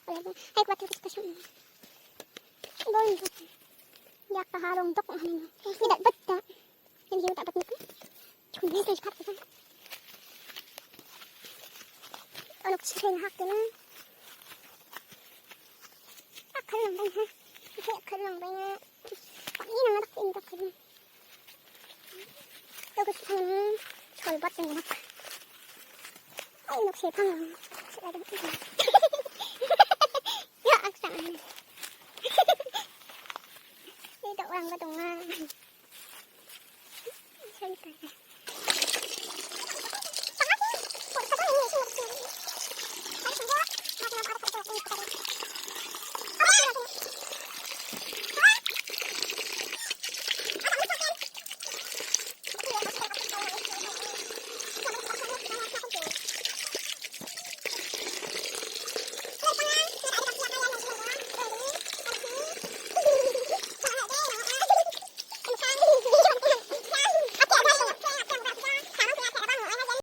Ay, 4 diskusyon. Doon ko. Yak kaharong dok. Tidak bata. Hindi dapat nito. Hindi guys, kat ko. Ano ko siya na hakto na. Akal lang ba ha? Akal lang ba nga? Pagin ang anak ko indok ko. Tapos ano, solbat yung anak. Ay, nagsipang lang. Sila daw ito. Ya, aksaan. Dito orang ba ito nga? Salita na.